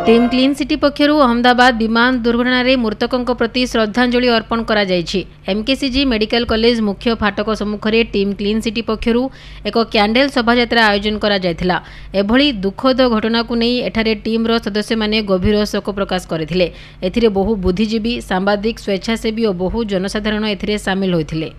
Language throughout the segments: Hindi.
टीम क्लीन सिटी पक्षर अहमदाबाद विमान दुर्घटना रे मृतकों प्रति श्रद्धांजलि अर्पण करा जायछि। एमकेसीजी मेडिकल कॉलेज मुख्य फाटक सम्मुखरे टीम क्लीन सिटी पक्षर एक कैंडल शोभायात्रा आयोजन करा जायथिला। एभली दुखद घटना को नहीं एठारे टीम रो सदस्य माने गभीर शोक प्रकाश करथिले। एथिरे बहु बुद्धिजीवी, सांबादिक, स्वेच्छासेवी और बहु जनसाधारण एथिरे शामिल होइथिले।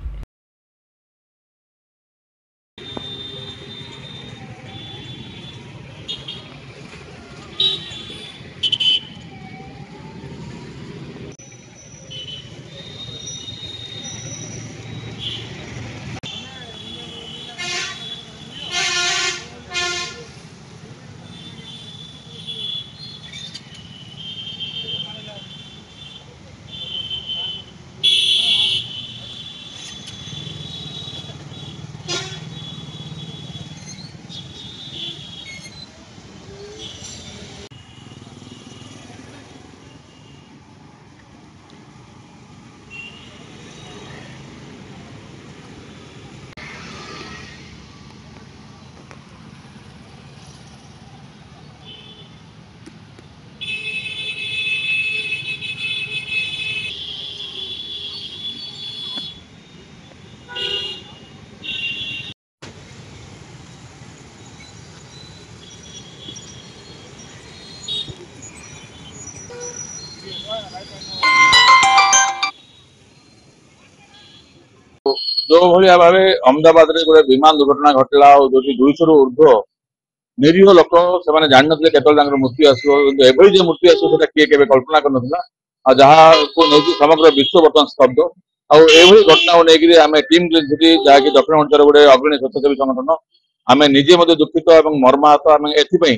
जो भाया भाव अहमदाबाद रे गोटे विमान दुर्घटना घटला जो 200 रु ऊर्ध्व निरीह लोक से जान ना के मृत्यु आसो एभली मृत्यु आसो किए के कल्पना कर जहाँ को नहीं समग्र विश्व बर्तमान स्तब्ध आभली घटना को लेकिन आम टीम क्लीन सिटी जहाँकि दक्षिण ओडिशा गोटे अग्रणी स्वच्छासेवी संगठन आम निजे दुखित और मर्माहत आम एथपाई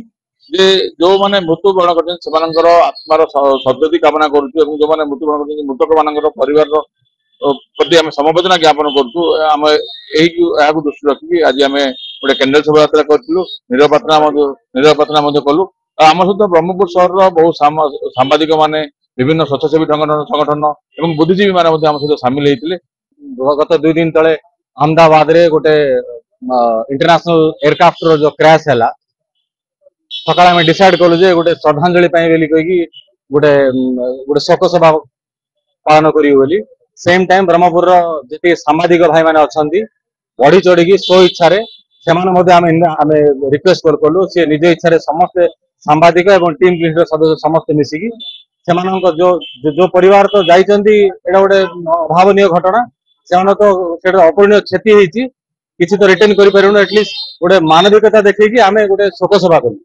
जे जो मैंने मृत्युवरण कर आत्मार सद्गति कामना करुँ जो मैंने मृत्युवरण कर मृतक मान परिवार प्रति आम समबेदना ज्ञापन करें दृष्टि रखिकी आज आम गोटे कैंडल शोभायात्रा करूँ नीरव प्रार्थना कलु आम सहित ब्रह्मपुर सहर बहुत सांबादिक माने विभिन्न स्वच्छासेवी संगठन और बुद्धिजीवी मैंने आम सहित सामिल होते। गत 2 दिन तले अहमदाबाद रे गोटे इंटरनेशनल एयरक्राफ्ट जो क्रैश है सकाल आम डिसाइड कलु जे गोटे श्रद्धांजलि कही गोटे गोटे शोक सभा पालन करी सेम टाइम ब्रह्मपुर जी सांबादिक भाई मैंने अच्छा बढ़ी चढ़ी स्व इच्छा आम रिक्वेस्ट कलु सी निज इच्छा समस्ते सांबादिक और टीम क्लीन सदस्य समस्ते मिसिकी जो जो परिवार तो जाइए गोटे अभावनीय घटना से तो अपूरणीय क्षति किसी तो रिटर्न कर एटलिस्ट गोटे मानविकता देखी आम गोटे शोक सभा कलु।